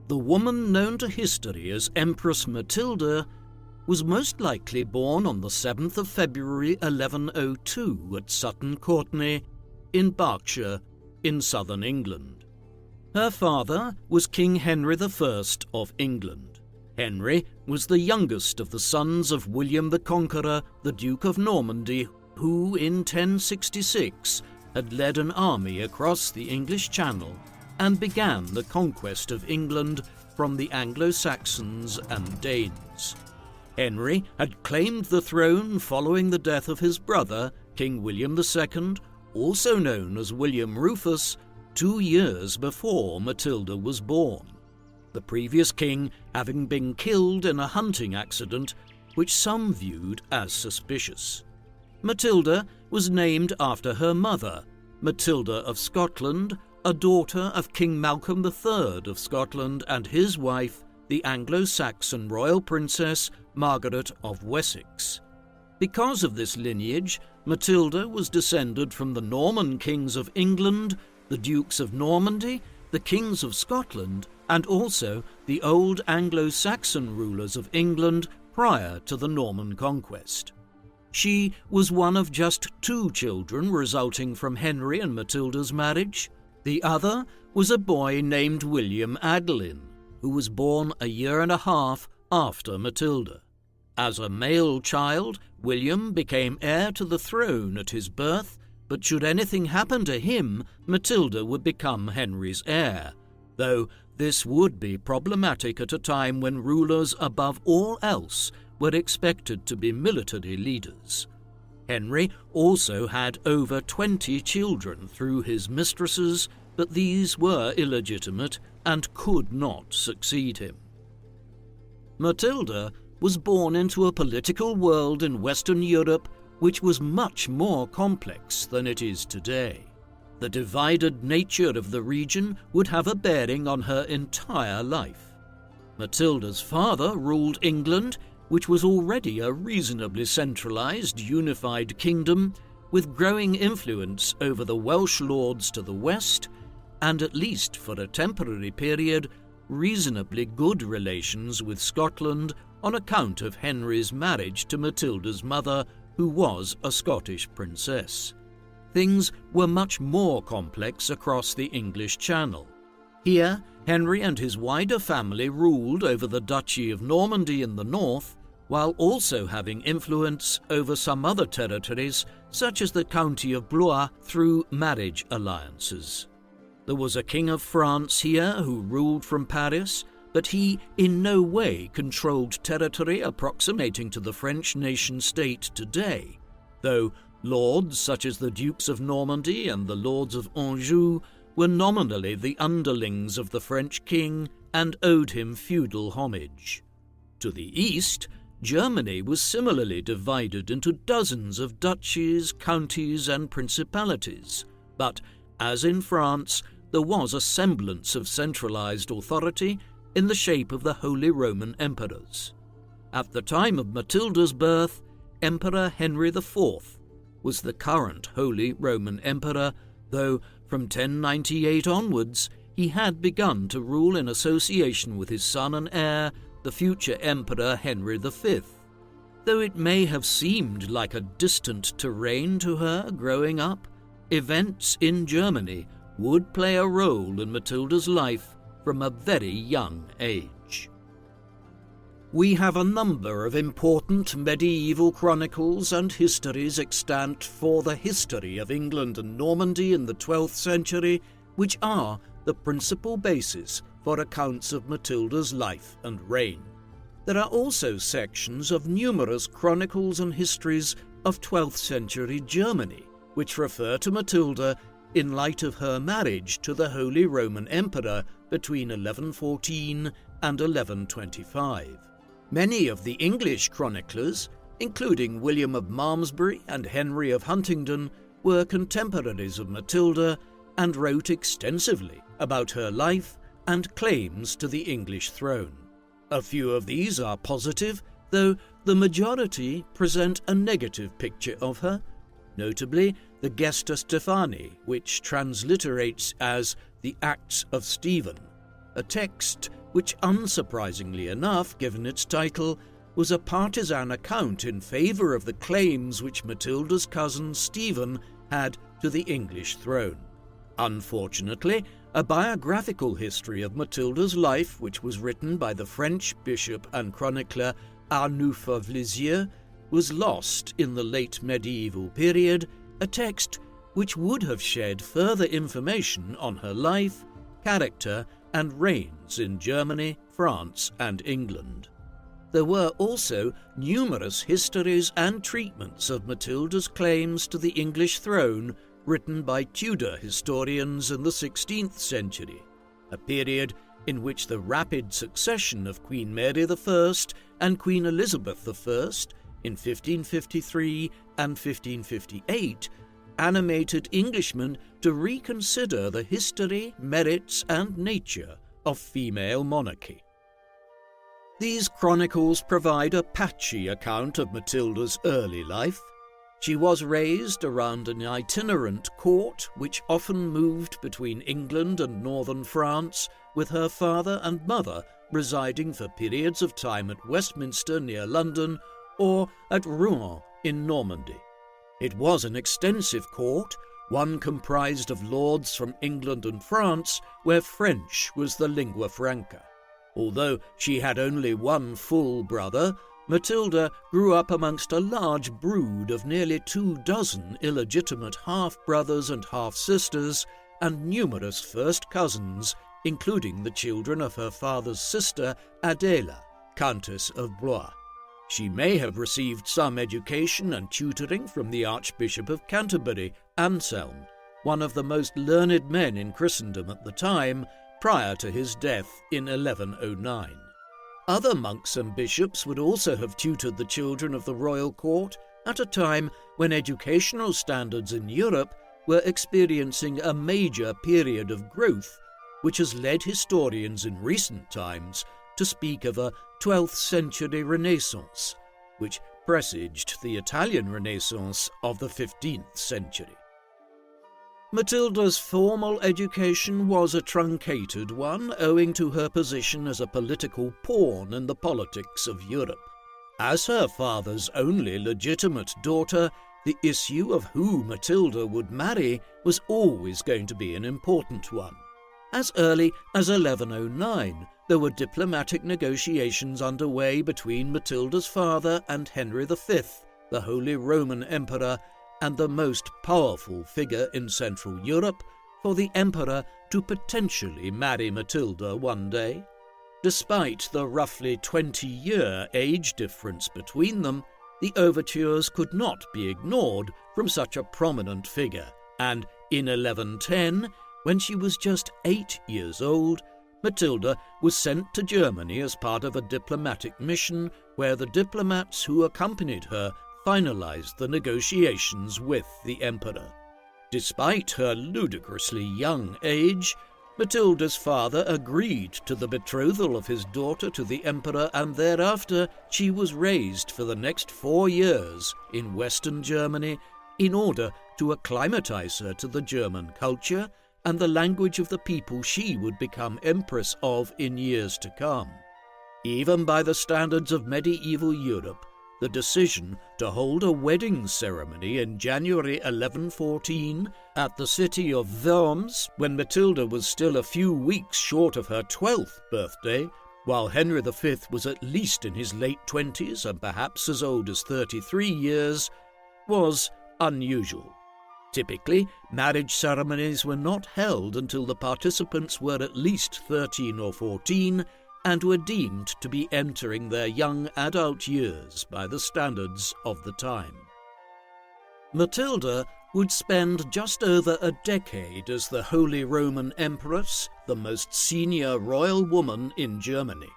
the woman known to history as Empress Matilda was most likely born on the 7th of February 1102 at Sutton Courtenay in Berkshire in southern England. Her father was King Henry I of England. Henry was the youngest of the sons of William the Conqueror, the Duke of Normandy, who in 1066 had led an army across the English Channel and began the conquest of England from the Anglo-Saxons and Danes. Henry had claimed the throne following the death of his brother, King William II, also known as William Rufus, 2 years before Matilda was born, the previous king having been killed in a hunting accident which some viewed as suspicious. Matilda was named after her mother, Matilda of Scotland, a daughter of King Malcolm III of Scotland and his wife, the Anglo-Saxon royal princess Margaret of Wessex. Because of this lineage, Matilda was descended from the Norman kings of England, the Dukes of Normandy, the kings of Scotland, and also the old Anglo-Saxon rulers of England prior to the Norman conquest. She was one of just 2 children resulting from Henry and Matilda's marriage. The other was a boy named William Adelin, who was born a year and a half after Matilda. As a male child, William became heir to the throne at his birth, but should anything happen to him, Matilda would become Henry's heir, though this would be problematic at a time when rulers above all else were expected to be military leaders. Henry also had over 20 children through his mistresses, but these were illegitimate and could not succeed him. Matilda was born into a political world in Western Europe which was much more complex than it is today. The divided nature of the region would have a bearing on her entire life. Matilda's father ruled England, which was already a reasonably centralized, unified kingdom, with growing influence over the Welsh lords to the west, and at least for a temporary period, reasonably good relations with Scotland on account of Henry's marriage to Matilda's mother, who was a Scottish princess. Things were much more complex across the English Channel. Here, Henry and his wider family ruled over the Duchy of Normandy in the north, while also having influence over some other territories, such as the County of Blois, through marriage alliances. There was a King of France here who ruled from Paris, but he in no way controlled territory approximating to the French nation-state today, though lords such as the Dukes of Normandy and the Lords of Anjou were nominally the underlings of the French king and owed him feudal homage. To the east, Germany was similarly divided into dozens of duchies, counties, and principalities, but, as in France, there was a semblance of centralized authority in the shape of the Holy Roman Emperors. At the time of Matilda's birth, Emperor Henry IV was the current Holy Roman Emperor, though from 1098 onwards he had begun to rule in association with his son and heir, the future Emperor Henry V. Though it may have seemed like a distant terrain to her growing up, events in Germany would play a role in Matilda's life from a very young age. We have a number of important medieval chronicles and histories extant for the history of England and Normandy in the 12th century, which are the principal basis for accounts of Matilda's life and reign. There are also sections of numerous chronicles and histories of 12th century Germany, which refer to Matilda in light of her marriage to the Holy Roman Emperor between 1114 and 1125. Many of the English chroniclers, including William of Malmesbury and Henry of Huntingdon, were contemporaries of Matilda and wrote extensively about her life and claims to the English throne. A few of these are positive, though the majority present a negative picture of her, notably the Gesta Stephani, which transliterates as the Acts of Stephen, a text which unsurprisingly enough, given its title, was a partisan account in favour of the claims which Matilda's cousin Stephen had to the English throne. Unfortunately, a biographical history of Matilda's life, which was written by the French bishop and chronicler Arnulf of Lisieux, was lost in the late medieval period, a text which would have shed further information on her life, character, and reigns in Germany, France, and England. There were also numerous histories and treatments of Matilda's claims to the English throne written by Tudor historians in the 16th century, a period in which the rapid succession of Queen Mary I and Queen Elizabeth I in 1553 and 1558 animated Englishmen to reconsider the history, merits, and nature of female monarchy. These chronicles provide a patchy account of Matilda's early life. She was raised around an itinerant court which often moved between England and northern France, with her father and mother residing for periods of time at Westminster near London or at Rouen in Normandy. It was an extensive court, one comprised of lords from England and France, where French was the lingua franca. Although she had only one full brother, Matilda grew up amongst a large brood of nearly 24 illegitimate half-brothers and half-sisters, and numerous first cousins, including the children of her father's sister Adela, Countess of Blois. She may have received some education and tutoring from the Archbishop of Canterbury, Anselm, one of the most learned men in Christendom at the time, prior to his death in 1109. Other monks and bishops would also have tutored the children of the royal court at a time when educational standards in Europe were experiencing a major period of growth, which has led historians in recent times to speak of a 12th century Renaissance, which presaged the Italian Renaissance of the 15th century. Matilda's formal education was a truncated one, owing to her position as a political pawn in the politics of Europe. As her father's only legitimate daughter, the issue of who Matilda would marry was always going to be an important one. As early as 1109, there were diplomatic negotiations underway between Matilda's father and Henry V, the Holy Roman Emperor, and the most powerful figure in Central Europe, for the emperor to potentially marry Matilda one day. Despite the roughly 20-year age difference between them, the overtures could not be ignored from such a prominent figure, and in 1110, when she was just 8 years old, Matilda was sent to Germany as part of a diplomatic mission where the diplomats who accompanied her finalized the negotiations with the emperor. Despite her ludicrously young age, Matilda's father agreed to the betrothal of his daughter to the emperor, and thereafter she was raised for the next 4 years in Western Germany in order to acclimatize her to the German culture and the language of the people she would become Empress of in years to come. Even by the standards of medieval Europe, the decision to hold a wedding ceremony in January 1114 at the city of Worms, when Matilda was still a few weeks short of her 12th birthday, while Henry V was at least in his late 20s and perhaps as old as 33 years, was unusual. Typically, marriage ceremonies were not held until the participants were at least 13 or 14 and were deemed to be entering their young adult years by the standards of the time. Matilda would spend just over a decade as the Holy Roman Empress, the most senior royal woman in Germany.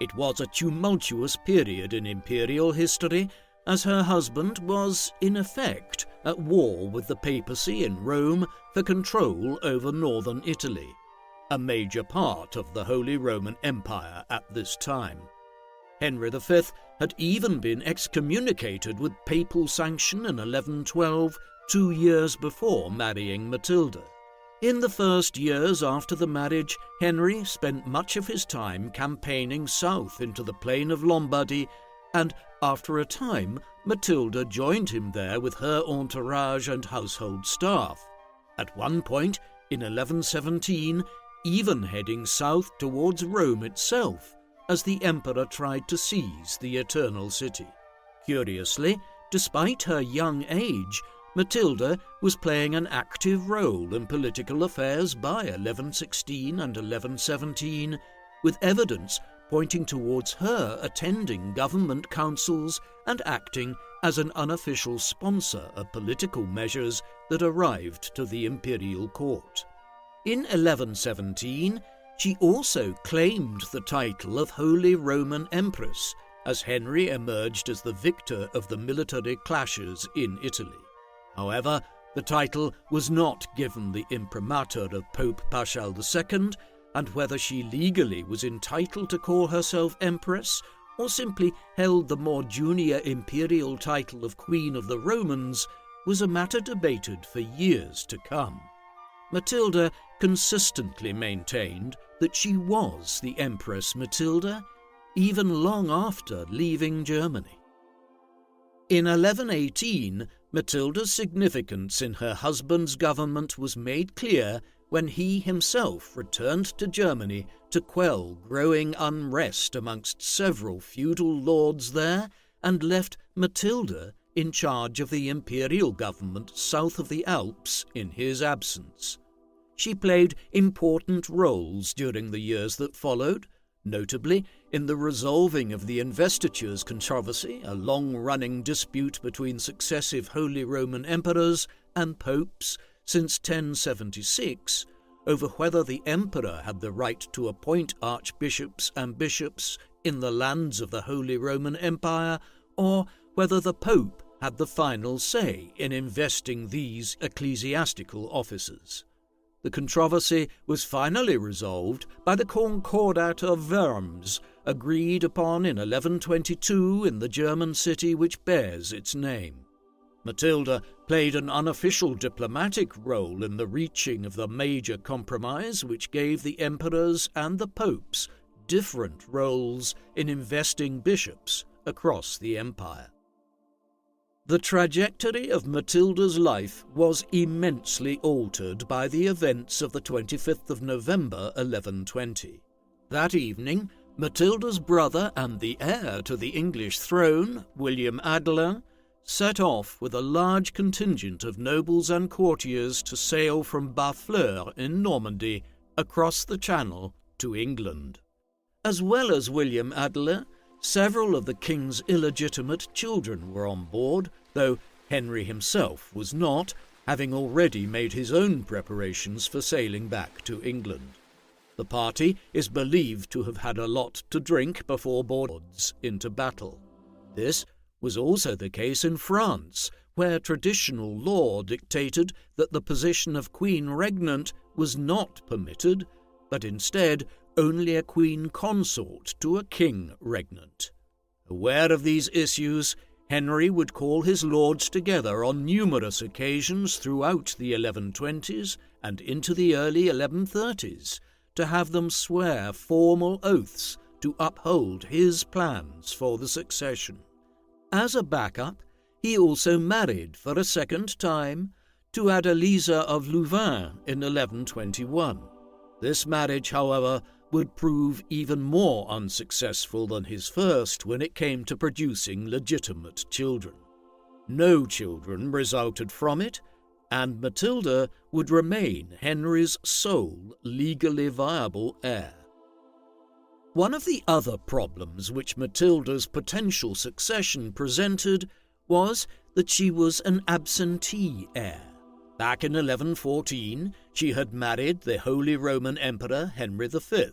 It was a tumultuous period in imperial history, as her husband was, in effect, at war with the papacy in Rome for control over northern Italy, a major part of the Holy Roman Empire at this time. Henry V had even been excommunicated with papal sanction in 1112, 2 years before marrying Matilda. In the first years after the marriage, Henry spent much of his time campaigning south into the plain of Lombardy, and after a time, Matilda joined him there with her entourage and household staff. At one point, in 1117, even heading south towards Rome itself, as the emperor tried to seize the Eternal City. Curiously, despite her young age, Matilda was playing an active role in political affairs by 1116 and 1117, with evidence pointing towards her attending government councils and acting as an unofficial sponsor of political measures that arrived to the imperial court. In 1117, she also claimed the title of Holy Roman Empress, as Henry emerged as the victor of the military clashes in Italy. However, the title was not given the imprimatur of Pope Paschal II, and whether she legally was entitled to call herself Empress, or simply held the more junior imperial title of Queen of the Romans, was a matter debated for years to come. Matilda consistently maintained that she was the Empress Matilda, even long after leaving Germany. In 1118, Matilda's significance in her husband's government was made clear when he himself returned to Germany to quell growing unrest amongst several feudal lords there, and left Matilda in charge of the imperial government south of the Alps in his absence. She played important roles during the years that followed, notably in the resolving of the investitures controversy, a long-running dispute between successive Holy Roman Emperors and popes since 1076, over whether the emperor had the right to appoint archbishops and bishops in the lands of the Holy Roman Empire, or whether the pope had the final say in investing these ecclesiastical offices. The controversy was finally resolved by the Concordat of Worms, agreed upon in 1122 in the German city which bears its name. Matilda played an unofficial diplomatic role in the reaching of the major compromise which gave the emperors and the popes different roles in investing bishops across the empire. The trajectory of Matilda's life was immensely altered by the events of the 25th of November 1120. That evening, Matilda's brother and the heir to the English throne, William Adelin, set off with a large contingent of nobles and courtiers to sail from Barfleur in Normandy across the Channel to England. As well as William Adelin, several of the king's illegitimate children were on board, though Henry himself was not, having already made his own preparations for sailing back to England. The party is believed to have had a lot to drink before boards into battle. This was also the case in France, where traditional law dictated that the position of queen regnant was not permitted, but instead only a queen consort to a king regnant. Aware of these issues, Henry would call his lords together on numerous occasions throughout the 1120s and into the early 1130s to have them swear formal oaths to uphold his plans for the succession. As a backup, he also married for a second time to Adeliza of Louvain in 1121. This marriage, however, would prove even more unsuccessful than his first when it came to producing legitimate children. No children resulted from it, and Matilda would remain Henry's sole legally viable heir. One of the other problems which Matilda's potential succession presented was that she was an absentee heir. Back in 1114, she had married the Holy Roman Emperor Henry V.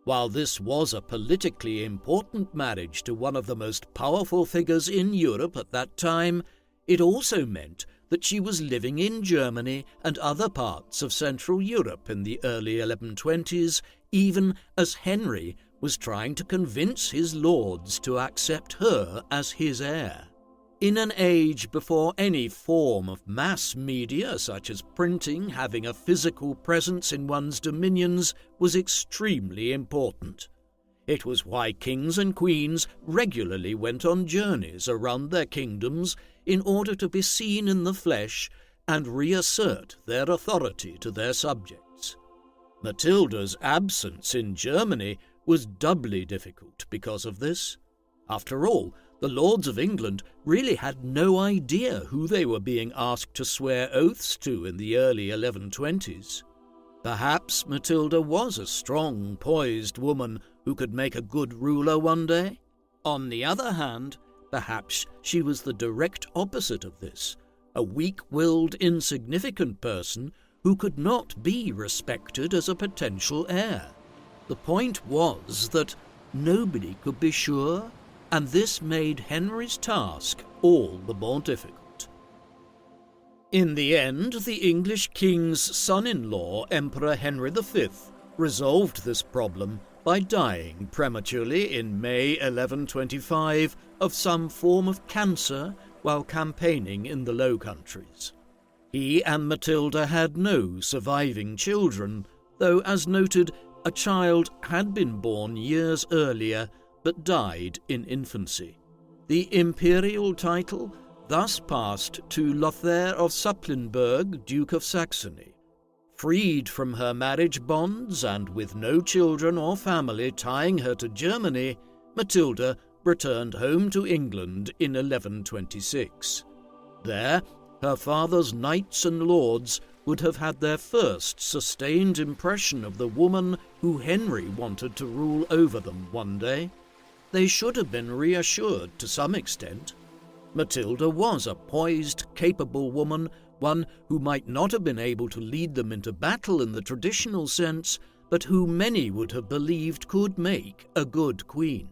While this was a politically important marriage to one of the most powerful figures in Europe at that time, it also meant that she was living in Germany and other parts of Central Europe in the early 1120s, even as Henry was trying to convince his lords to accept her as his heir. In an age before any form of mass media, such as printing, having a physical presence in one's dominions was extremely important. It was why kings and queens regularly went on journeys around their kingdoms in order to be seen in the flesh and reassert their authority to their subjects. Matilda's absence in Germany was doubly difficult because of this. After all, the lords of England really had no idea who they were being asked to swear oaths to in the early 1120s. Perhaps Matilda was a strong, poised woman who could make a good ruler one day. On the other hand, perhaps she was the direct opposite of this, a weak-willed, insignificant person who could not be respected as a potential heir. The point was that nobody could be sure, and this made Henry's task all the more difficult. In the end, the English king's son-in-law, Emperor Henry V, resolved this problem by dying prematurely in May 1125 of some form of cancer while campaigning in the Low Countries. He and Matilda had no surviving children, though, as noted, a child had been born years earlier but died in infancy. The imperial title thus passed to Lothair of Supplinburg, Duke of Saxony. Freed from her marriage bonds and with no children or family tying her to Germany, Matilda returned home to England in 1126. There, her father's knights and lords would have had their first sustained impression of the woman who Henry wanted to rule over them one day. They should have been reassured to some extent. Matilda was a poised, capable woman, one who might not have been able to lead them into battle in the traditional sense, but who many would have believed could make a good queen.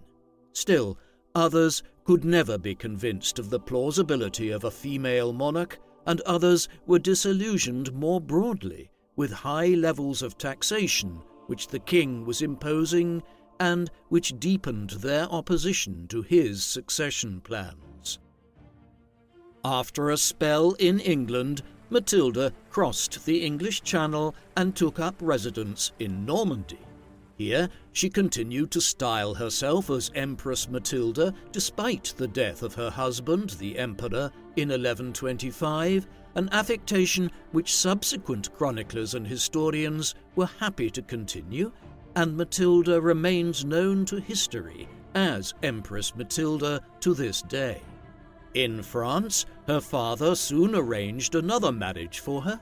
Still, others could never be convinced of the plausibility of a female monarch, and others were disillusioned more broadly with high levels of taxation which the king was imposing and which deepened their opposition to his succession plans. After a spell in England, Matilda crossed the English Channel and took up residence in Normandy. Here she continued to style herself as Empress Matilda despite the death of her husband, the Emperor, in 1125, an affectation which subsequent chroniclers and historians were happy to continue, and Matilda remains known to history as Empress Matilda to this day. In France, her father soon arranged another marriage for her.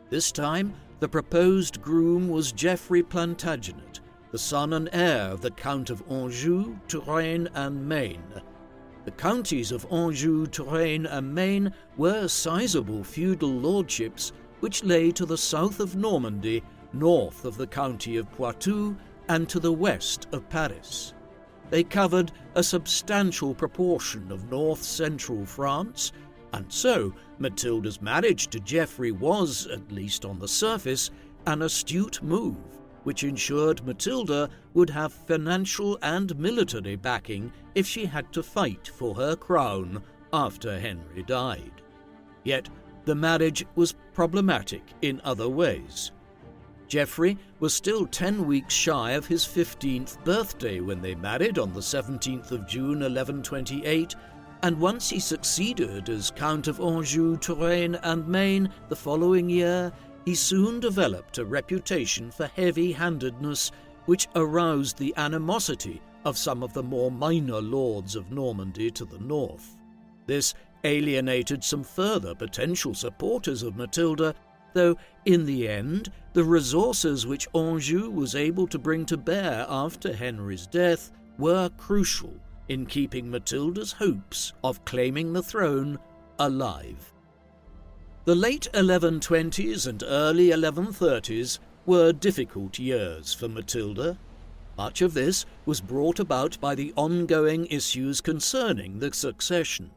This time, the proposed groom was Geoffrey Plantagenet, the son and heir of the Count of Anjou, Touraine, and Maine. The counties of Anjou, Touraine, and Maine were sizable feudal lordships which lay to the south of Normandy, north of the county of Poitou, and to the west of Paris. They covered a substantial proportion of north-central France, and so Matilda's marriage to Geoffrey was, at least on the surface, an astute move, which ensured Matilda would have financial and military backing if she had to fight for her crown after Henry died. Yet the marriage was problematic in other ways. Geoffrey was still 10 weeks shy of his 15th birthday when they married on the 17th of June 1128, and once he succeeded as Count of Anjou, Touraine, and Maine the following year, he soon developed a reputation for heavy-handedness which aroused the animosity of some of the more minor lords of Normandy to the north. This alienated some further potential supporters of Matilda, though in the end the resources which Anjou was able to bring to bear after Henry's death were crucial in keeping Matilda's hopes of claiming the throne alive. The late 1120s and early 1130s were difficult years for Matilda. Much of this was brought about by the ongoing issues concerning the succession.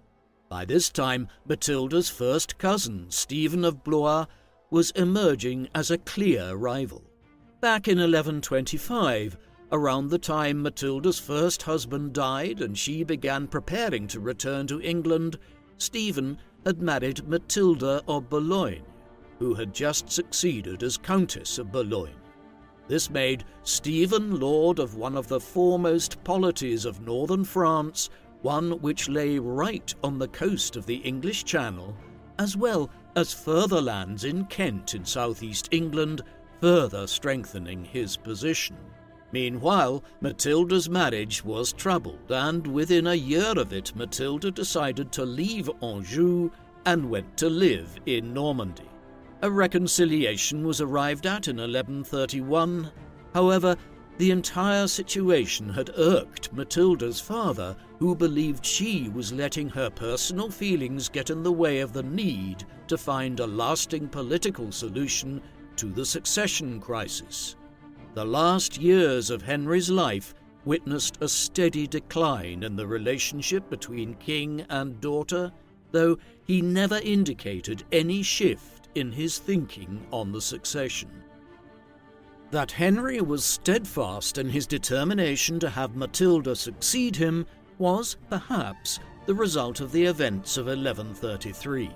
By this time, Matilda's first cousin, Stephen of Blois, was emerging as a clear rival. Back in 1125, around the time Matilda's first husband died and she began preparing to return to England, Stephen had married Matilda of Boulogne, who had just succeeded as Countess of Boulogne. This made Stephen lord of one of the foremost polities of northern France, one which lay right on the coast of the English Channel, as well as further lands in Kent in southeast England, further strengthening his position. Meanwhile, Matilda's marriage was troubled, and within a year of it Matilda decided to leave Anjou and went to live in Normandy. A reconciliation was arrived at in 1131. However, the entire situation had irked Matilda's father, who believed she was letting her personal feelings get in the way of the need to find a lasting political solution to the succession crisis. The last years of Henry's life witnessed a steady decline in the relationship between king and daughter, though he never indicated any shift in his thinking on the succession. That Henry was steadfast in his determination to have Matilda succeed him was, perhaps, the result of the events of 1133.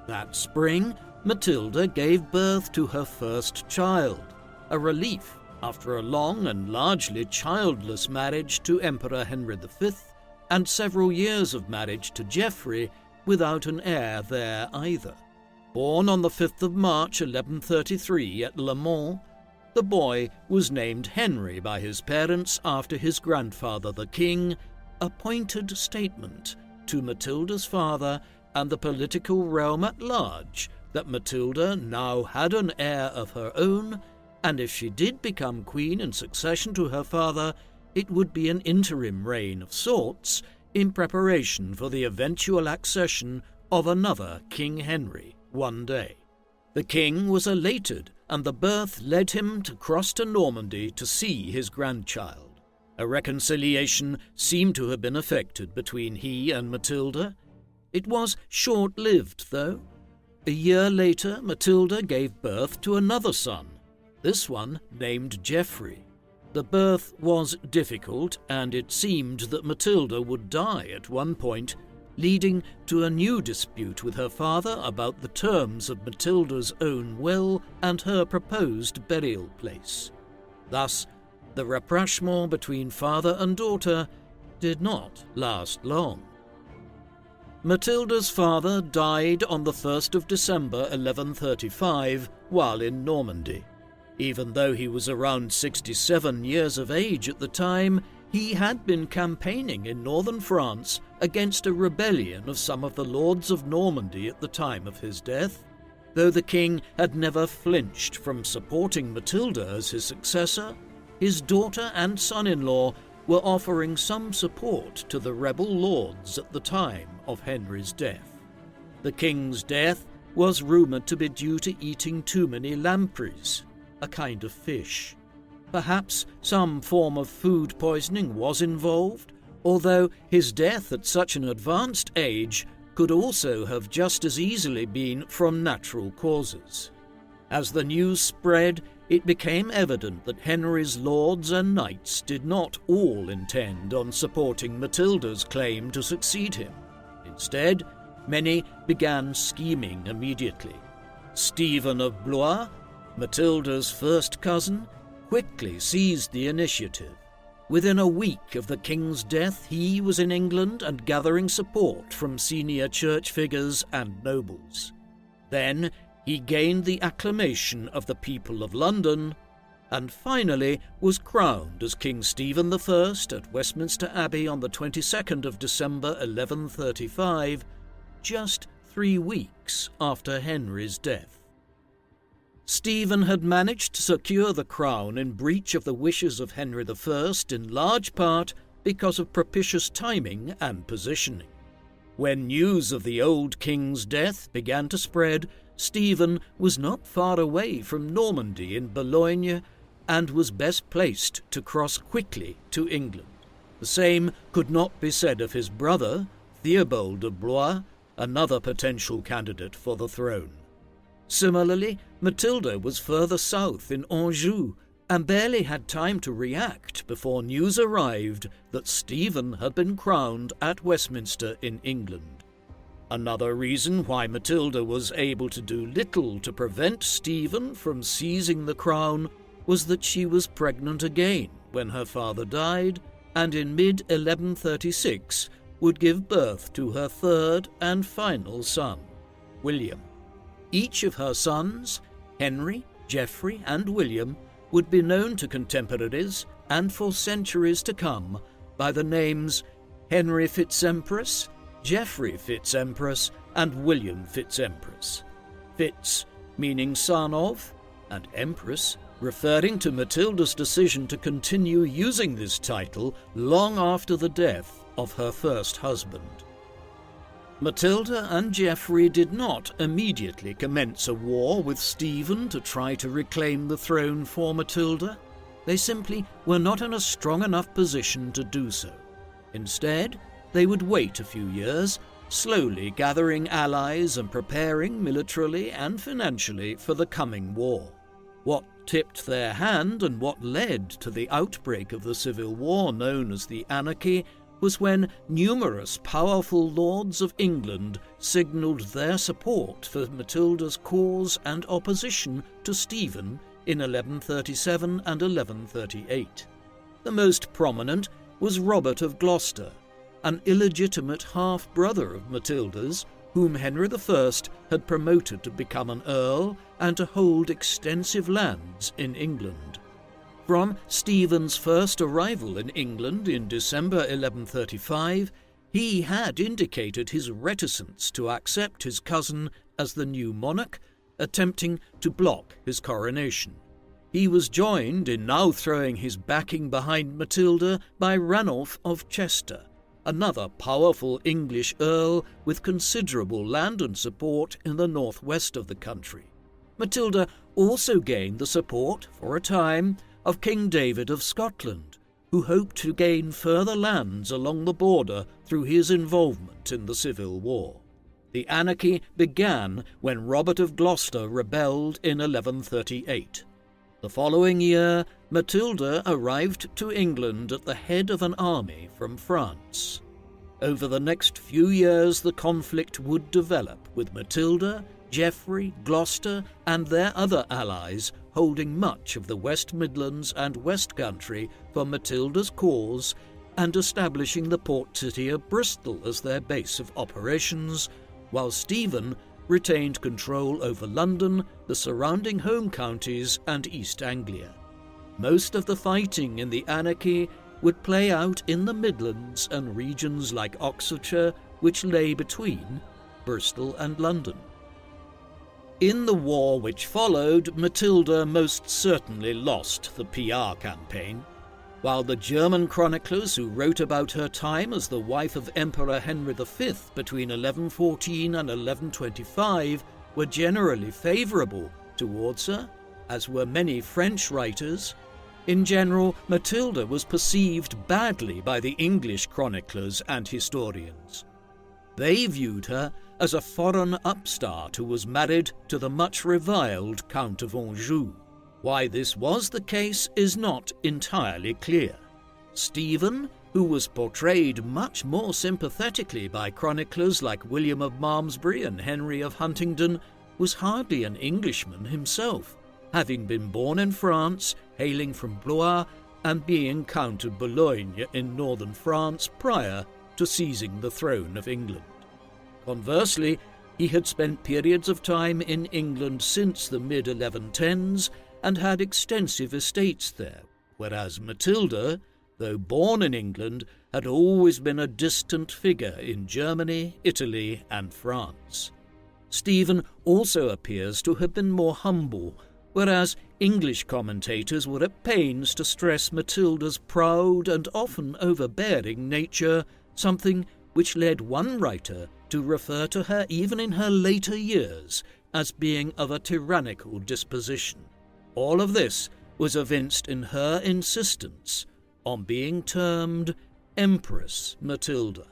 That spring, Matilda gave birth to her first child, a relief after a long and largely childless marriage to Emperor Henry V and several years of marriage to Geoffrey without an heir there either. Born on the 5th of March 1133 at Le Mans, the boy was named Henry by his parents after his grandfather the king, a pointed statement to Matilda's father and the political realm at large that Matilda now had an heir of her own, and if she did become queen in succession to her father, it would be an interim reign of sorts in preparation for the eventual accession of another King Henry one day. The king was elated, and the birth led him to cross to Normandy to see his grandchild. A reconciliation seemed to have been effected between he and Matilda. It was short-lived, though. A year later, Matilda gave birth to another son, this one named Geoffrey. The birth was difficult, and it seemed that Matilda would die at one point, leading to a new dispute with her father about the terms of Matilda's own will and her proposed burial place. Thus, the rapprochement between father and daughter did not last long. Matilda's father died on the 1st of December 1135 while in Normandy. Even though he was around 67 years of age at the time, he had been campaigning in northern France against a rebellion of some of the lords of Normandy at the time of his death. Though the king had never flinched from supporting Matilda as his successor, his daughter and son-in-law were offering some support to the rebel lords at the time of Henry's death. The king's death was rumoured to be due to eating too many lampreys, a kind of fish. Perhaps some form of food poisoning was involved, although his death at such an advanced age could also have just as easily been from natural causes. As the news spread, it became evident that Henry's lords and knights did not all intend on supporting Matilda's claim to succeed him. Instead, many began scheming immediately. Stephen of Blois, Matilda's first cousin, quickly seized the initiative. Within a week of the king's death, he was in England and gathering support from senior church figures and nobles. Then he gained the acclamation of the people of London, and finally was crowned as King Stephen I at Westminster Abbey on the 22nd of December 1135, just 3 weeks after Henry's death. Stephen had managed to secure the crown in breach of the wishes of Henry I, in large part because of propitious timing and positioning. When news of the old king's death began to spread, Stephen was not far away from Normandy in Boulogne and was best placed to cross quickly to England. The same could not be said of his brother, Theobald of Blois, another potential candidate for the throne. Similarly, Matilda was further south in Anjou and barely had time to react before news arrived that Stephen had been crowned at Westminster in England. Another reason why Matilda was able to do little to prevent Stephen from seizing the crown was that she was pregnant again when her father died, and in mid-1136 would give birth to her third and final son, William. Each of her sons, Henry, Geoffrey, and William, would be known to contemporaries and for centuries to come by the names Henry Fitz-Empress, Geoffrey Fitz-Empress, and William Fitz-Empress. Fitz meaning son of, and Empress referring to Matilda's decision to continue using this title long after the death of her first husband. Matilda and Geoffrey did not immediately commence a war with Stephen to try to reclaim the throne for Matilda. They simply were not in a strong enough position to do so. Instead, they would wait a few years, slowly gathering allies and preparing militarily and financially for the coming war. What tipped their hand and what led to the outbreak of the civil war known as the Anarchy was when numerous powerful lords of England signalled their support for Matilda's cause and opposition to Stephen in 1137 and 1138. The most prominent was Robert of Gloucester, an illegitimate half-brother of Matilda's, whom Henry I had promoted to become an earl and to hold extensive lands in England. From Stephen's first arrival in England in December 1135, he had indicated his reticence to accept his cousin as the new monarch, attempting to block his coronation. He was joined in now throwing his backing behind Matilda by Ranulph of Chester, another powerful English earl with considerable land and support in the northwest of the country. Matilda also gained the support, for a time, of King David of Scotland, who hoped to gain further lands along the border through his involvement in the Civil War. The anarchy began when Robert of Gloucester rebelled in 1138. The following year, Matilda arrived to England at the head of an army from France. Over the next few years, the conflict would develop, with Matilda, Geoffrey, Gloucester, and their other allies holding much of the West Midlands and West Country for Matilda's cause and establishing the port city of Bristol as their base of operations, while Stephen retained control over London, the surrounding home counties, and East Anglia. Most of the fighting in the anarchy would play out in the Midlands and regions like Oxfordshire, which lay between Bristol and London. In the war which followed, Matilda most certainly lost the PR campaign. While the German chroniclers who wrote about her time as the wife of Emperor Henry V between 1114 and 1125 were generally favourable towards her, as were many French writers, in general, Matilda was perceived badly by the English chroniclers and historians. They viewed her as a foreign upstart who was married to the much reviled Count of Anjou. Why this was the case is not entirely clear. Stephen, who was portrayed much more sympathetically by chroniclers like William of Malmesbury and Henry of Huntingdon, was hardly an Englishman himself, having been born in France, hailing from Blois, and being Count of Boulogne in northern France prior to seizing the throne of England. Conversely, he had spent periods of time in England since the mid-1110s and had extensive estates there, whereas Matilda, though born in England, had always been a distant figure in Germany, Italy, and France. Stephen also appears to have been more humble, whereas English commentators were at pains to stress Matilda's proud and often overbearing nature, something which led one writer to refer to her even in her later years as being of a tyrannical disposition. All of this was evinced in her insistence on being termed Empress Matilda.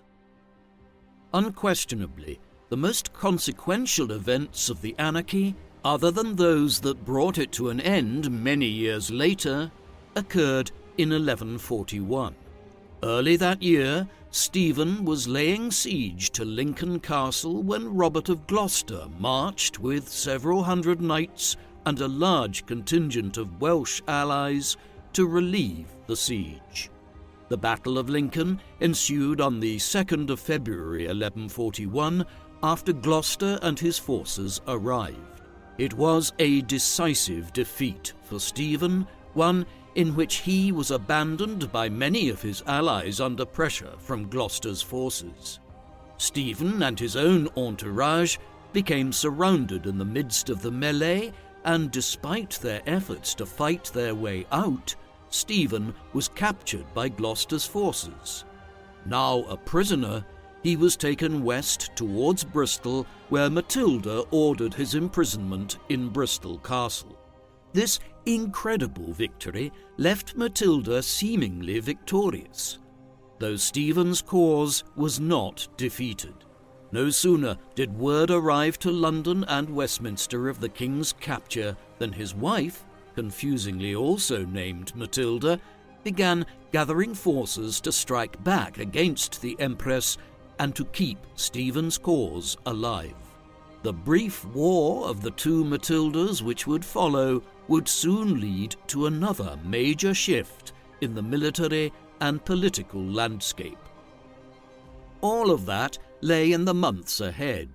Unquestionably, the most consequential events of the anarchy, other than those that brought it to an end many years later, occurred in 1141. Early that year, Stephen was laying siege to Lincoln Castle when Robert of Gloucester marched with several hundred knights and a large contingent of Welsh allies to relieve the siege. The Battle of Lincoln ensued on the 2nd of February 1141 after Gloucester and his forces arrived. It was a decisive defeat for Stephen, one in which he was abandoned by many of his allies under pressure from Gloucester's forces. Stephen and his own entourage became surrounded in the midst of the melee, and despite their efforts to fight their way out, Stephen was captured by Gloucester's forces. Now a prisoner, he was taken west towards Bristol, where Matilda ordered his imprisonment in Bristol Castle. This incredible victory left Matilda seemingly victorious, though Stephen's cause was not defeated. No sooner did word arrive to London and Westminster of the king's capture than his wife, confusingly also named Matilda, began gathering forces to strike back against the Empress and to keep Stephen's cause alive. The brief war of the two Matildas which would follow would soon lead to another major shift in the military and political landscape. All of that lay in the months ahead.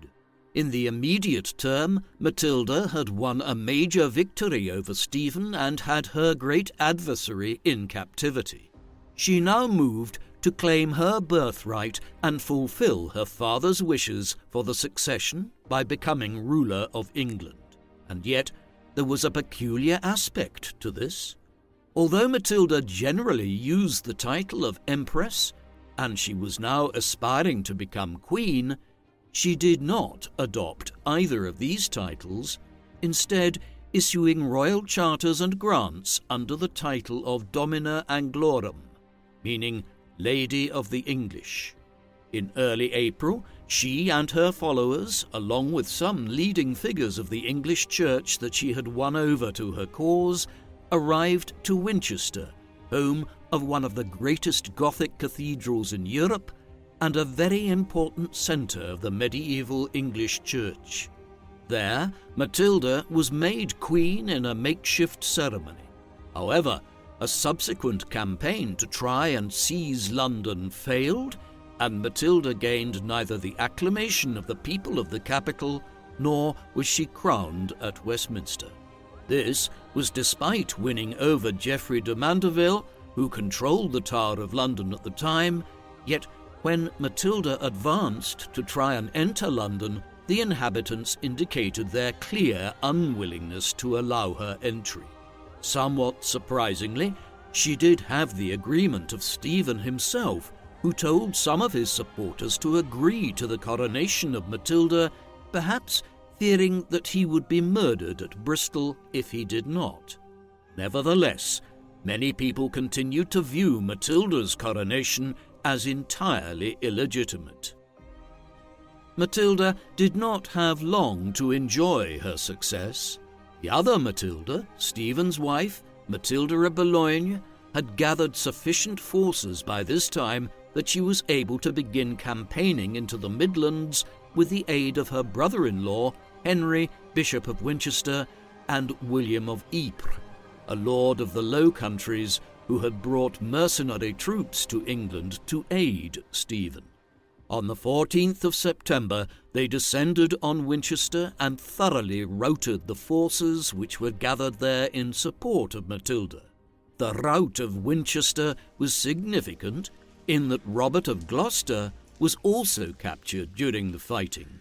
In the immediate term, Matilda had won a major victory over Stephen and had her great adversary in captivity. She now moved to claim her birthright and fulfill her father's wishes for the succession by becoming ruler of England. And yet, there was a peculiar aspect to this. Although Matilda generally used the title of Empress, and she was now aspiring to become queen, she did not adopt either of these titles, instead issuing royal charters and grants under the title of Domina Anglorum, meaning Lady of the English. In early April, she and her followers, along with some leading figures of the English church that she had won over to her cause, arrived to Winchester, home of one of the greatest Gothic cathedrals in Europe and a very important centre of the medieval English church. There, Matilda was made queen in a makeshift ceremony. However, a subsequent campaign to try and seize London failed, and Matilda gained neither the acclamation of the people of the capital nor was she crowned at Westminster. This was despite winning over Geoffrey de Mandeville, who controlled the Tower of London at the time, yet when Matilda advanced to try and enter London, the inhabitants indicated their clear unwillingness to allow her entry. Somewhat surprisingly, she did have the agreement of Stephen himself, who told some of his supporters to agree to the coronation of Matilda, perhaps fearing that he would be murdered at Bristol if he did not. Nevertheless, many people continued to view Matilda's coronation as entirely illegitimate. Matilda did not have long to enjoy her success. The other Matilda, Stephen's wife, Matilda of Boulogne, had gathered sufficient forces by this time that she was able to begin campaigning into the Midlands with the aid of her brother-in-law, Henry, Bishop of Winchester, and William of Ypres, a lord of the Low Countries who had brought mercenary troops to England to aid Stephen. On the 14th of September, they descended on Winchester and thoroughly routed the forces which were gathered there in support of Matilda. The rout of Winchester was significant in that Robert of Gloucester was also captured during the fighting.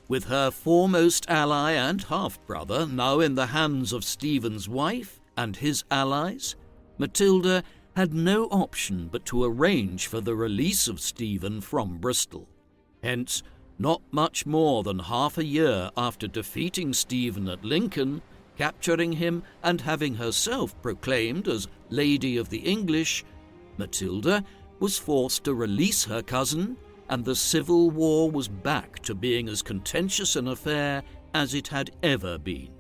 With her foremost ally and half-brother now in the hands of Stephen's wife and his allies, Matilda had no option but to arrange for the release of Stephen from Bristol. Hence, not much more than half a year after defeating Stephen at Lincoln, capturing him and having herself proclaimed as Lady of the English, Matilda was forced to release her cousin, and the civil war was back to being as contentious an affair as it had ever been.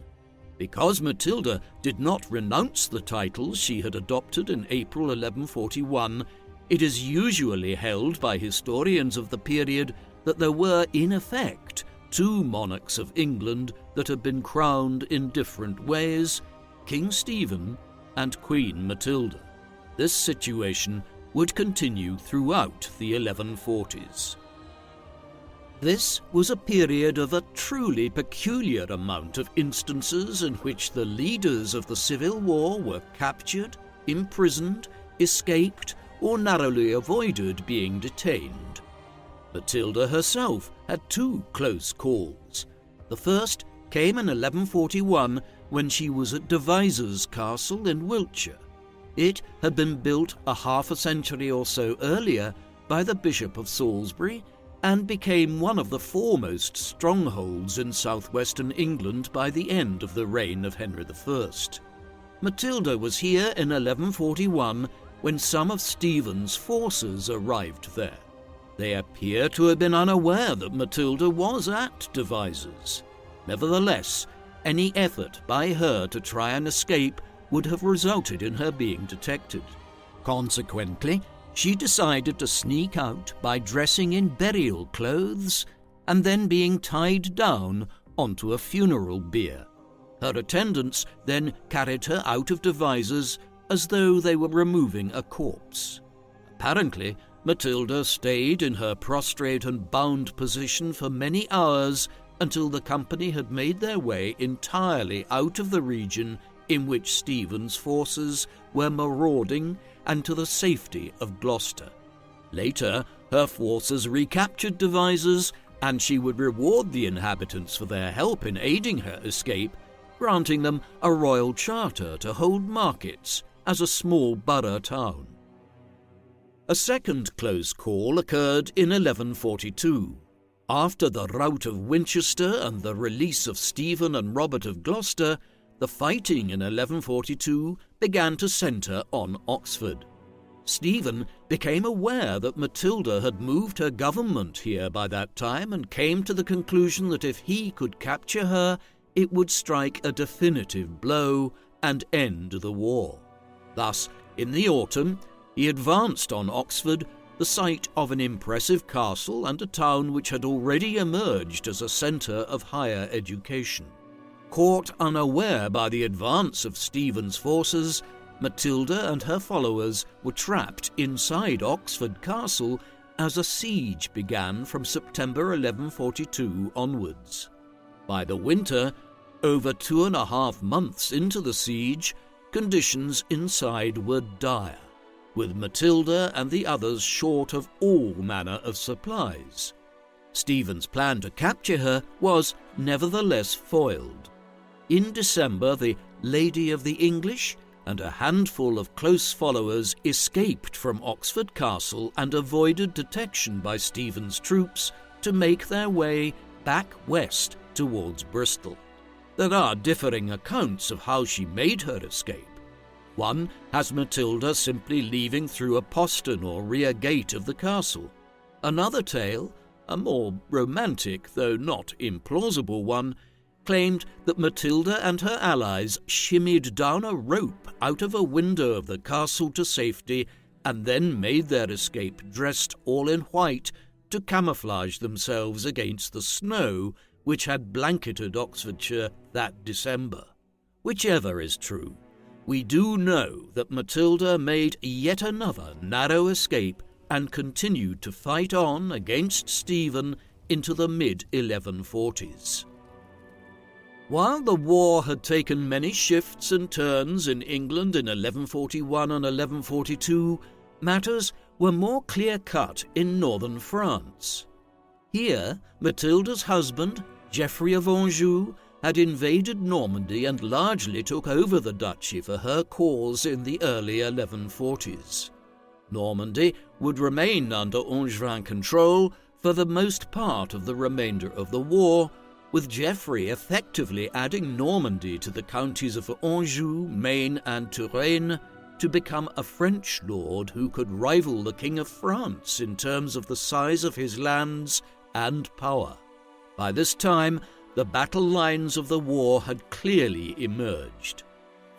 Because Matilda did not renounce the titles she had adopted in April 1141, It is usually held by historians of the period that there were, in effect, two monarchs of England that had been crowned in different ways, King Stephen and Queen Matilda. This situation would continue throughout the 1140s. This was a period of a truly peculiar amount of instances in which the leaders of the Civil War were captured, imprisoned, escaped, or narrowly avoided being detained. Matilda herself had two close calls. The first came in 1141 when she was at Devizes Castle in Wiltshire. It had been built a half a century or so earlier by the Bishop of Salisbury and became one of the foremost strongholds in southwestern England by the end of the reign of Henry I. Matilda was here in 1141 when some of Stephen's forces arrived there. They appear to have been unaware that Matilda was at Devizes. Nevertheless, any effort by her to try and escape would have resulted in her being detected. Consequently, she decided to sneak out by dressing in burial clothes and then being tied down onto a funeral bier. Her attendants then carried her out of Devizes as though they were removing a corpse. Apparently, Matilda stayed in her prostrate and bound position for many hours until the company had made their way entirely out of the region in which Stephen's forces were marauding and to the safety of Gloucester. Later, her forces recaptured Devizes, and she would reward the inhabitants for their help in aiding her escape, granting them a royal charter to hold markets as a small borough town. A second close call occurred in 1142. After the rout of Winchester and the release of Stephen and Robert of Gloucester, the fighting in 1142 began to centre on Oxford. Stephen became aware that Matilda had moved her government here by that time and came to the conclusion that if he could capture her, it would strike a definitive blow and end the war. Thus, in the autumn, he advanced on Oxford, the site of an impressive castle and a town which had already emerged as a centre of higher education. Caught unaware by the advance of Stephen's forces, Matilda and her followers were trapped inside Oxford Castle as a siege began from September 1142 onwards. By the winter, over 2.5 months into the siege, conditions inside were dire, with Matilda and the others short of all manner of supplies. Stephen's plan to capture her was nevertheless foiled. In December, the Lady of the English and a handful of close followers escaped from Oxford Castle and avoided detection by Stephen's troops to make their way back west towards Bristol. There are differing accounts of how she made her escape. One has Matilda simply leaving through a postern or rear gate of the castle. Another tale, a more romantic though not implausible one, claimed that Matilda and her allies shimmied down a rope out of a window of the castle to safety and then made their escape dressed all in white to camouflage themselves against the snow which had blanketed Oxfordshire that December. Whichever is true, we do know that Matilda made yet another narrow escape and continued to fight on against Stephen into the mid-1140s. While the war had taken many shifts and turns in England in 1141 and 1142, matters were more clear-cut in northern France. Here, Matilda's husband, Geoffrey of Anjou, had invaded Normandy and largely took over the duchy for her cause in the early 1140s. Normandy would remain under Angevin control for the most part of the remainder of the war, with Geoffrey effectively adding Normandy to the counties of Anjou, Maine and Touraine to become a French lord who could rival the King of France in terms of the size of his lands and power. By this time, the battle lines of the war had clearly emerged.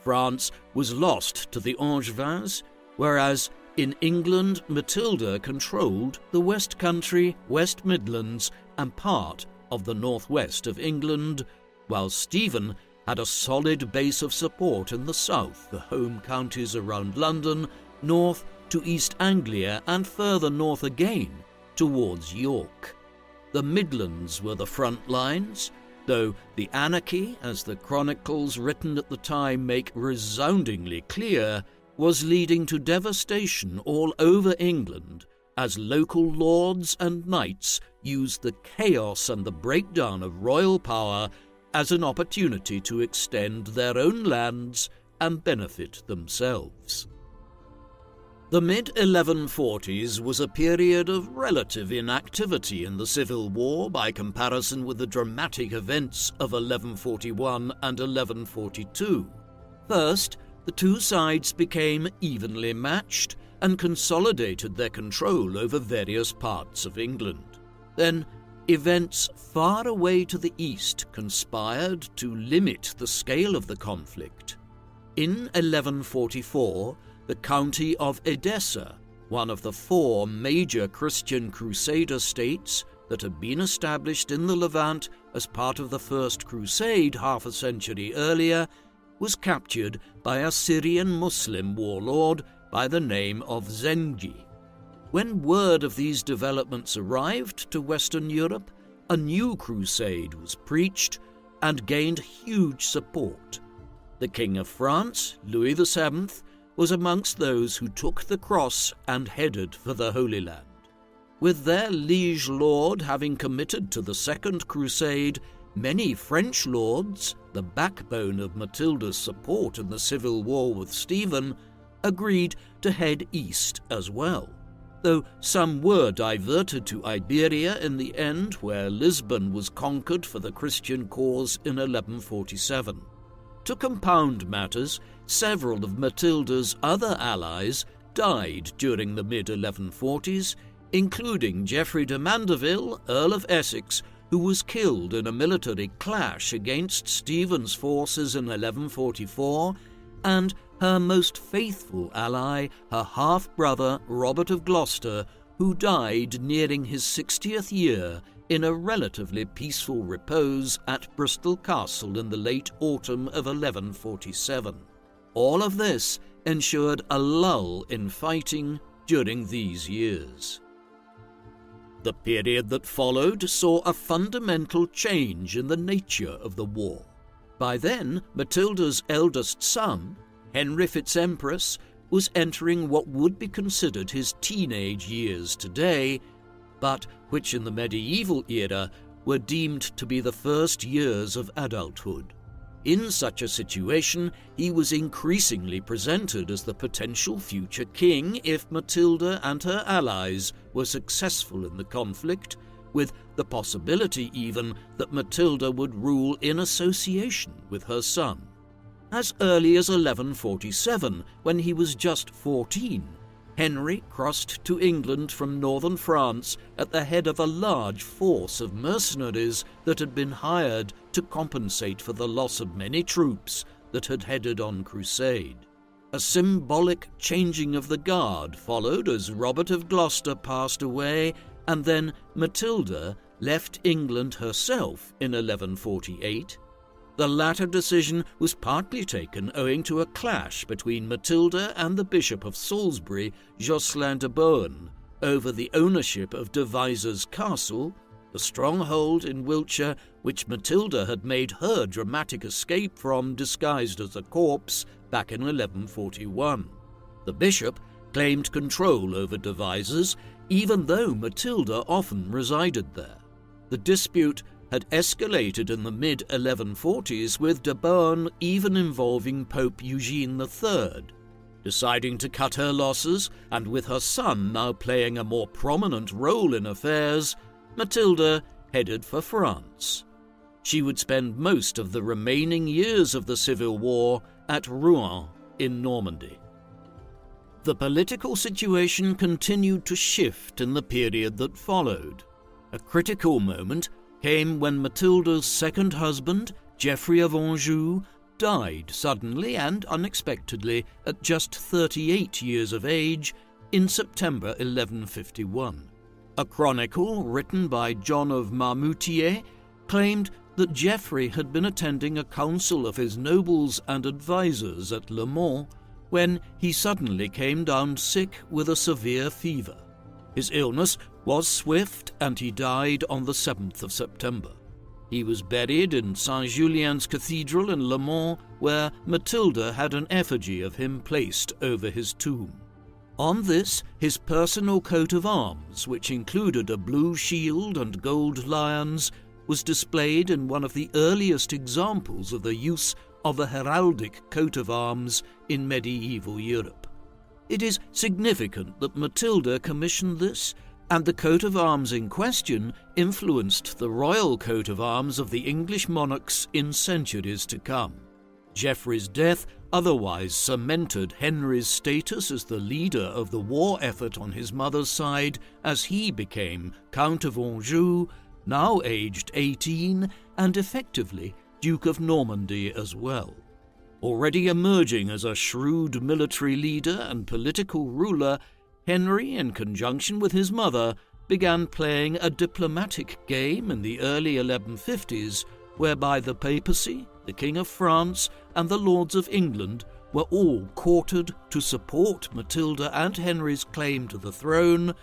France was lost to the Angevins, whereas In England, Matilda controlled the West Country, West Midlands, and part of the northwest of England, while Stephen had a solid base of support in the south, the home counties around London, north to East Anglia, and further north again towards York. The Midlands were the front lines, though the anarchy, as the chronicles written at the time make resoundingly clear, was leading to devastation all over England as local lords and knights used the chaos and the breakdown of royal power as an opportunity to extend their own lands and benefit themselves. The mid-1140s was a period of relative inactivity in the Civil War by comparison with the dramatic events of 1141 and 1142. First, the two sides became evenly matched and consolidated their control over various parts of England. Then, events far away to the east conspired to limit the scale of the conflict. In 1144, the county of Edessa, one of the 4 major Christian Crusader states that had been established in the Levant as part of the First Crusade half a century earlier, was captured by a Syrian Muslim warlord by the name of Zengi. When word of these developments arrived to Western Europe, a new crusade was preached and gained huge support. The King of France, Louis VII, was amongst those who took the cross and headed for the Holy Land. With their liege lord having committed to the Second Crusade, many French lords, the backbone of Matilda's support in the civil war with Stephen, agreed to head east as well, though some were diverted to Iberia in the end, where Lisbon was conquered for the Christian cause in 1147. To compound matters, several of Matilda's other allies died during the mid-1140s, including Geoffrey de Mandeville, Earl of Essex, who was killed in a military clash against Stephen's forces in 1144, and her most faithful ally, her half-brother Robert of Gloucester, who died nearing his 60th year in a relatively peaceful repose at Bristol Castle in the late autumn of 1147. All of this ensured a lull in fighting during these years. The period that followed saw a fundamental change in the nature of the war. By then, Matilda's eldest son, Henry Fitz-Empress, was entering what would be considered his teenage years today, but which in the medieval era were deemed to be the first years of adulthood. In such a situation, he was increasingly presented as the potential future king if Matilda and her allies were successful in the conflict, with the possibility even that Matilda would rule in association with her son. As early as 1147, when he was just 14, Henry crossed to England from northern France at the head of a large force of mercenaries that had been hired to compensate for the loss of many troops that had headed on crusade. A symbolic changing of the guard followed as Robert of Gloucester passed away, and then Matilda left England herself in 1148. The latter decision was partly taken owing to a clash between Matilda and the Bishop of Salisbury, Jocelyn de Bohun, over the ownership of Devizes Castle, the stronghold in Wiltshire which Matilda had made her dramatic escape from disguised as a corpse back in 1141. The bishop claimed control over Devizes, even though Matilda often resided there. The dispute had escalated in the mid-1140s, with de Bohun even involving Pope Eugene III. Deciding to cut her losses, and with her son now playing a more prominent role in affairs, Matilda headed for France. She would spend most of the remaining years of the Civil War at Rouen in Normandy. The political situation continued to shift in the period that followed. A critical moment came when Matilda's second husband, Geoffrey of Anjou, died suddenly and unexpectedly at just 38 years of age, in September 1151. A chronicle written by John of Marmoutier claimed that Geoffrey had been attending a council of his nobles and advisers at Le Mans when he suddenly came down sick with a severe fever. His illness was swift and he died on the 7th of September. He was buried in Saint-Julian's Cathedral in Le Mans, where Matilda had an effigy of him placed over his tomb. On this, his personal coat of arms, which included a blue shield and gold lions, was displayed in one of the earliest examples of the use of a heraldic coat of arms in medieval Europe. It is significant that Matilda commissioned this, and the coat of arms in question influenced the royal coat of arms of the English monarchs in centuries to come. Geoffrey's death otherwise cemented Henry's status as the leader of the war effort on his mother's side, as he became Count of Anjou, now aged 18, and effectively Duke of Normandy as well. Already emerging as a shrewd military leader and political ruler, Henry, in conjunction with his mother, began playing a diplomatic game in the early 1150s, whereby the papacy, the King of France, and the Lords of England were all courted to support Matilda and Henry's claim to the throne,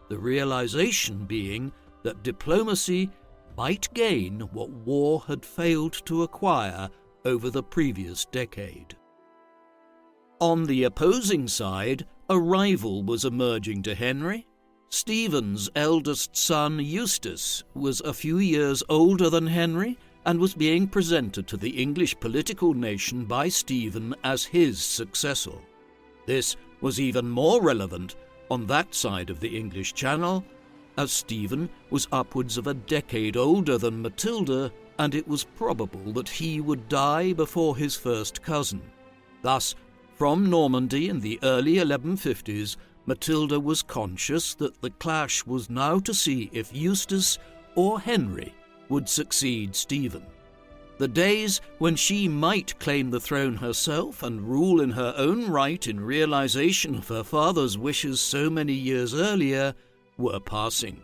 the realization being that diplomacy might gain what war had failed to acquire over the previous decade. On the opposing side, a rival was emerging to Henry. Stephen's eldest son, Eustace, was a few years older than Henry and was being presented to the English political nation by Stephen as his successor. This was even more relevant on that side of the English Channel, as Stephen was upwards of a decade older than Matilda, and it was probable that he would die before his first cousin. Thus, from Normandy in the early 1150s, Matilda was conscious that the clash was now to see if Eustace or Henry would succeed Stephen. The days when she might claim the throne herself and rule in her own right in realization of her father's wishes so many years earlier were passing.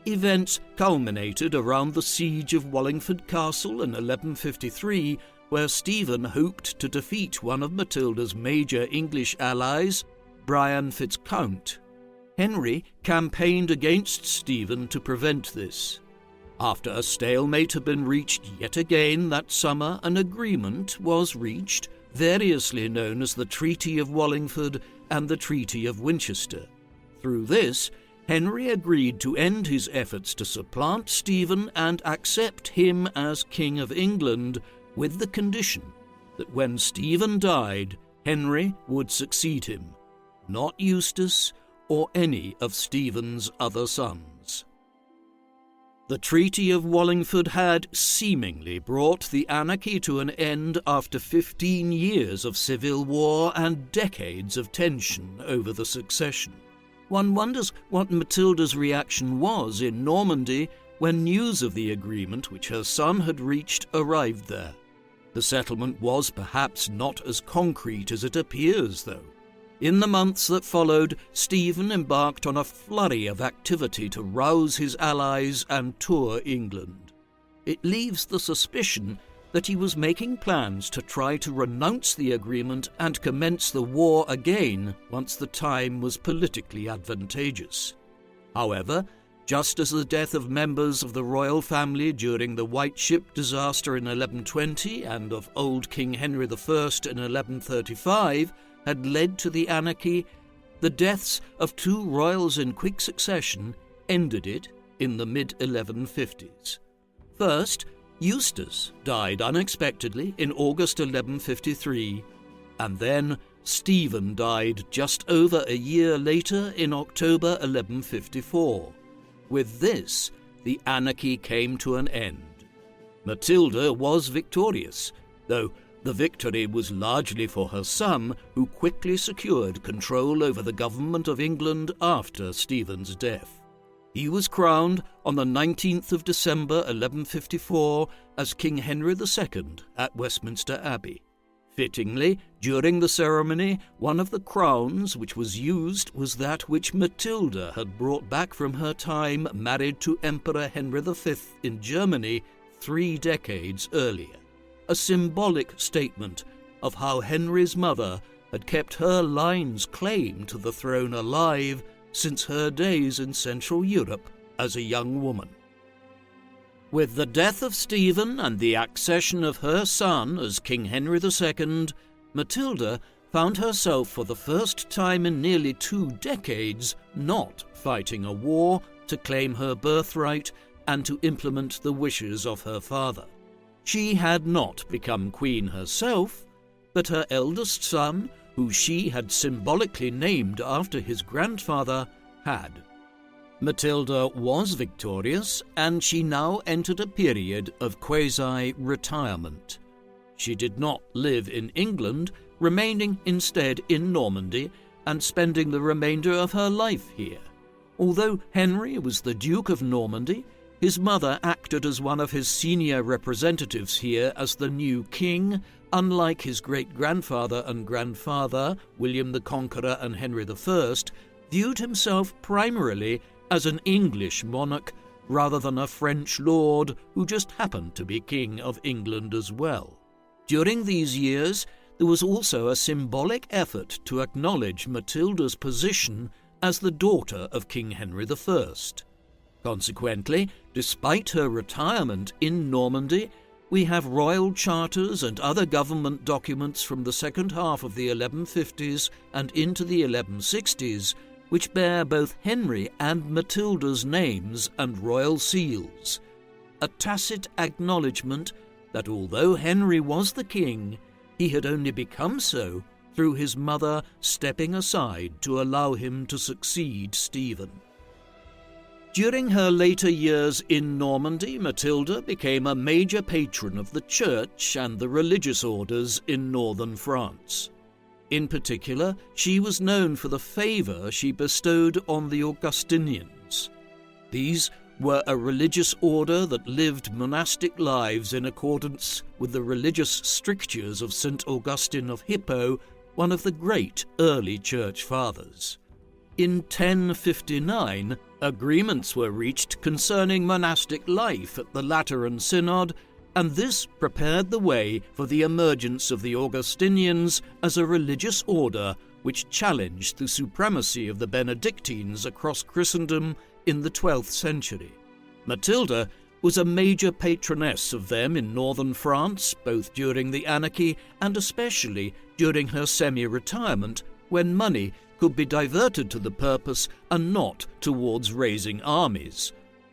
Events culminated around the siege of Wallingford Castle in 1153, where Stephen hoped to defeat one of Matilda's major English allies, Brian Fitzcount. Henry campaigned against Stephen to prevent this. After a stalemate had been reached yet again that summer, an agreement was reached, variously known as the Treaty of Wallingford and the Treaty of Winchester. Through this, Henry agreed to end his efforts to supplant Stephen and accept him as King of England, with the condition that when Stephen died, Henry would succeed him, not Eustace or any of Stephen's other sons. The Treaty of Wallingford had seemingly brought the anarchy to an end after 15 years of civil war and decades of tension over the succession. One wonders what Matilda's reaction was in Normandy when news of the agreement which her son had reached arrived there. The settlement was perhaps not as concrete as it appears, though. In the months that followed, Stephen embarked on a flurry of activity to rouse his allies and tour England. It leaves the suspicion that he was making plans to try to renounce the agreement and commence the war again once the time was politically advantageous. However, just as the death of members of the royal family during the White Ship disaster in 1120 and of old King Henry I in 1135 had led to the anarchy, the deaths of two royals in quick succession ended it in the mid-1150s. First, Eustace died unexpectedly in August 1153, and then Stephen died just over a year later in October 1154. With this, the anarchy came to an end. Matilda was victorious, though the victory was largely for her son, who quickly secured control over the government of England after Stephen's death. He was crowned on the 19th of December 1154 as King Henry II at Westminster Abbey. Fittingly, during the ceremony, one of the crowns which was used was that which Matilda had brought back from her time married to Emperor Henry V in Germany 3 decades earlier, a symbolic statement of how Henry's mother had kept her line's claim to the throne alive since her days in Central Europe as a young woman. With the death of Stephen and the accession of her son as King Henry II, Matilda found herself for the first time in nearly 2 decades not fighting a war to claim her birthright and to implement the wishes of her father. She had not become queen herself, but her eldest son, who she had symbolically named after his grandfather, had. Matilda was victorious, and she now entered a period of quasi-retirement. She did not live in England, remaining instead in Normandy and spending the remainder of her life here. Although Henry was the Duke of Normandy, his mother acted as one of his senior representatives here as the new king, unlike his great-grandfather and grandfather, William the Conqueror and Henry I, viewed himself primarily as an English monarch rather than a French lord who just happened to be King of England as well. During these years, there was also a symbolic effort to acknowledge Matilda's position as the daughter of King Henry I. Consequently, despite her retirement in Normandy, we have royal charters and other government documents from the second half of the 1150s and into the 1160s which bear both Henry and Matilda's names and royal seals, a tacit acknowledgement that although Henry was the king, he had only become so through his mother stepping aside to allow him to succeed Stephen. During her later years in Normandy, Matilda became a major patron of the church and the religious orders in northern France. In particular, she was known for the favour she bestowed on the Augustinians. These were a religious order that lived monastic lives in accordance with the religious strictures of St. Augustine of Hippo, one of the great early church fathers. In 1059, agreements were reached concerning monastic life at the Lateran Synod, and this prepared the way for the emergence of the Augustinians as a religious order which challenged the supremacy of the Benedictines across Christendom in the 12th century. Matilda was a major patroness of them in northern France, both during the anarchy and especially during her semi-retirement, when money could be diverted to the purpose and not towards raising armies,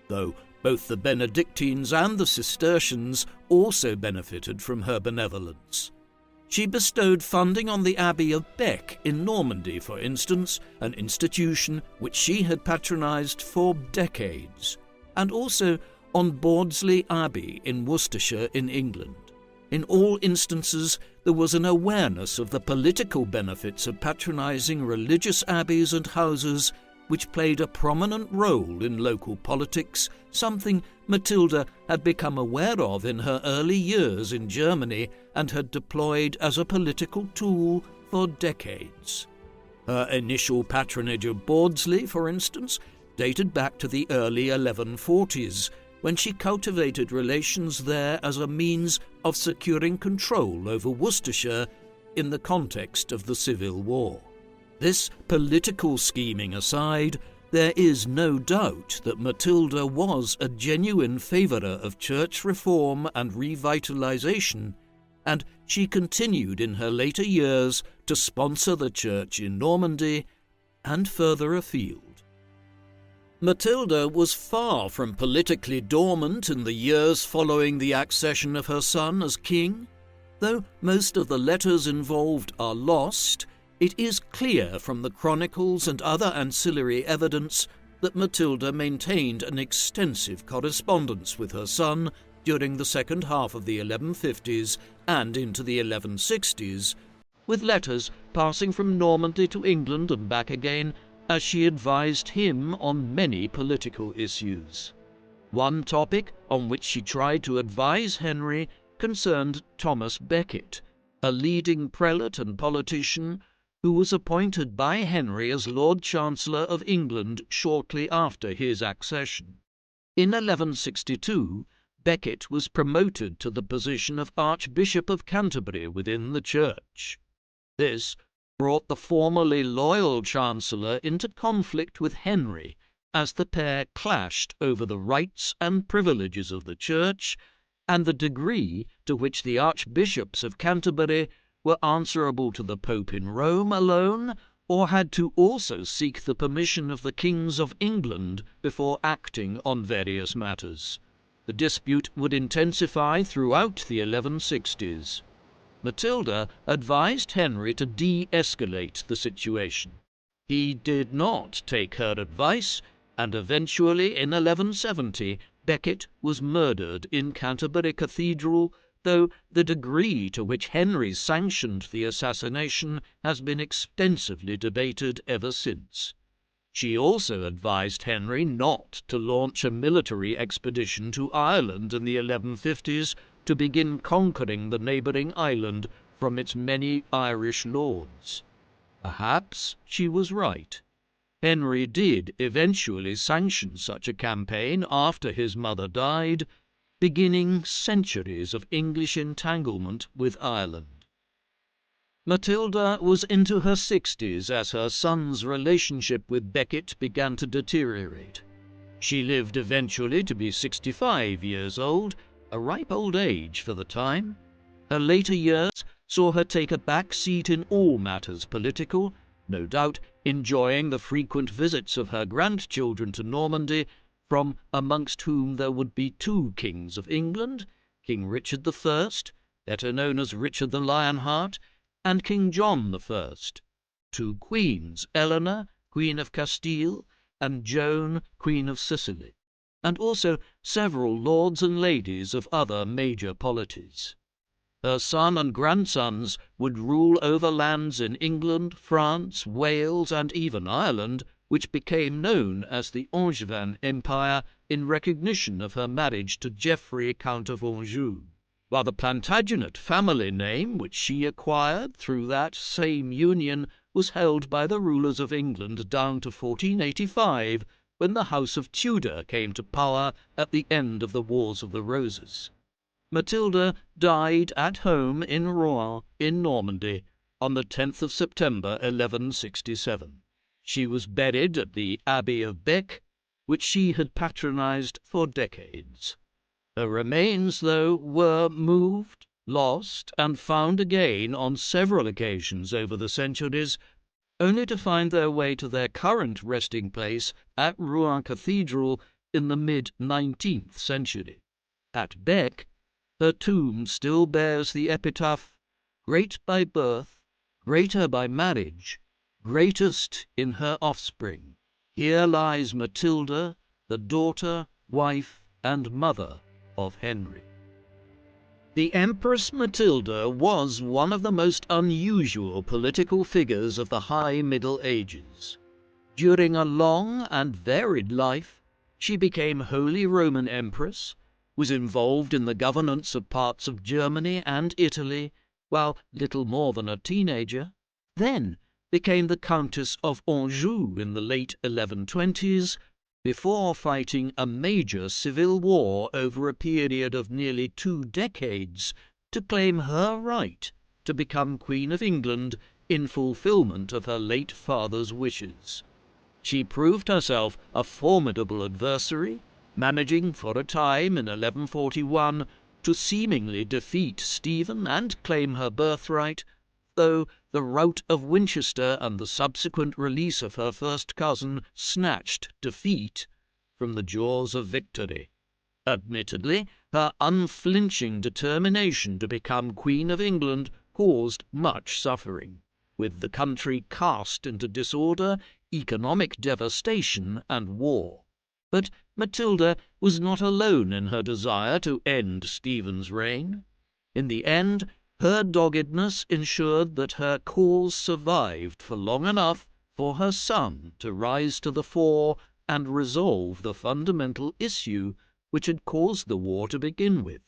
though both the Benedictines and the Cistercians also benefited from her benevolence. She bestowed funding on the Abbey of Bec in Normandy, for instance, an institution which she had patronized for decades, and also on Bordesley Abbey in Worcestershire in England. In all instances, there was an awareness of the political benefits of patronizing religious abbeys and houses which played a prominent role in local politics, something Matilda had become aware of in her early years in Germany and had deployed as a political tool for decades. Her initial patronage of Bordesley, for instance, dated back to the early 1140s, when she cultivated relations there as a means of securing control over Worcestershire in the context of the Civil War. This political scheming aside, there is no doubt that Matilda was a genuine favourer of church reform and revitalisation, and she continued in her later years to sponsor the church in Normandy and further afield. Matilda was far from politically dormant in the years following the accession of her son as king. Though most of the letters involved are lost, it is clear from the chronicles and other ancillary evidence that Matilda maintained an extensive correspondence with her son during the second half of the 1150s and into the 1160s, with letters passing from Normandy to England and back again as she advised him on many political issues. One topic on which she tried to advise Henry concerned Thomas Becket, a leading prelate and politician who was appointed by Henry as Lord Chancellor of England shortly after his accession. In 1162, Becket was promoted to the position of Archbishop of Canterbury within the Church. This brought the formerly loyal Chancellor into conflict with Henry, as the pair clashed over the rights and privileges of the Church and the degree to which the Archbishops of Canterbury were answerable to the Pope in Rome alone, or had to also seek the permission of the kings of England before acting on various matters. The dispute would intensify throughout the 1160s. Matilda advised Henry to de-escalate the situation. He did not take her advice, and eventually in 1170 Becket was murdered in Canterbury Cathedral, though the degree to which Henry sanctioned the assassination has been extensively debated ever since. She also advised Henry not to launch a military expedition to Ireland in the 1150s to begin conquering the neighbouring island from its many Irish lords. Perhaps she was right. Henry did eventually sanction such a campaign after his mother died, beginning centuries of English entanglement with Ireland. Matilda was into her 60s as her son's relationship with Becket began to deteriorate. She lived eventually to be 65 years old, a ripe old age for the time. Her later years saw her take a back seat in all matters political, no doubt enjoying the frequent visits of her grandchildren to Normandy, from amongst whom there would be two kings of England, King Richard I, better known as Richard the Lionheart, and King John I, two queens, Eleanor, Queen of Castile, and Joan, Queen of Sicily, and also several lords and ladies of other major polities. Her son and grandsons would rule over lands in England, France, Wales, and even Ireland, which became known as the Angevin Empire in recognition of her marriage to Geoffrey, Count of Anjou, while the Plantagenet family name, which she acquired through that same union, was held by the rulers of England down to 1485, when the House of Tudor came to power at the end of the Wars of the Roses. Matilda died at home in Rouen, in Normandy, on the 10th of September 1167. She was buried at the Abbey of Bec, which she had patronized for decades. Her remains, though, were moved, lost, and found again on several occasions over the centuries, only to find their way to their current resting place at Rouen Cathedral in the mid-19th century. At Bec, her tomb still bears the epitaph, "Great by birth, greater by marriage, greatest in her offspring. Here lies Matilda, the daughter, wife, and mother of Henry." The Empress Matilda was one of the most unusual political figures of the High Middle Ages. During a long and varied life, she became Holy Roman Empress, was involved in the governance of parts of Germany and Italy while little more than a teenager, then became the Countess of Anjou in the late 1120s, before fighting a major civil war over a period of nearly 2 decades to claim her right to become Queen of England in fulfillment of her late father's wishes. She proved herself a formidable adversary, managing for a time in 1141 to seemingly defeat Stephen and claim her birthright, though the rout of Winchester and the subsequent release of her first cousin snatched defeat from the jaws of victory. Admittedly, her unflinching determination to become Queen of England caused much suffering, with the country cast into disorder, economic devastation, and war. But Matilda was not alone in her desire to end Stephen's reign. In the end, her doggedness ensured that her cause survived for long enough for her son to rise to the fore and resolve the fundamental issue which had caused the war to begin with,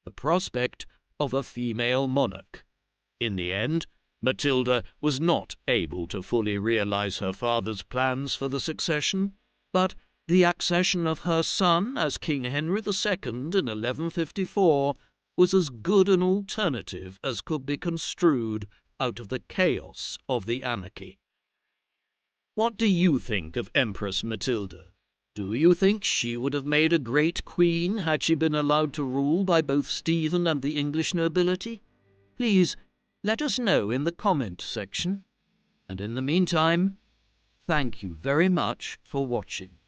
the prospect of a female monarch. In the end, Matilda was not able to fully realize her father's plans for the succession, but the accession of her son as King Henry II in 1154 was as good an alternative as could be construed out of the chaos of the anarchy. What do you think of Empress Matilda? Do you think she would have made a great queen had she been allowed to rule by both Stephen and the English nobility? Please let us know in the comment section. And in the meantime, thank you very much for watching.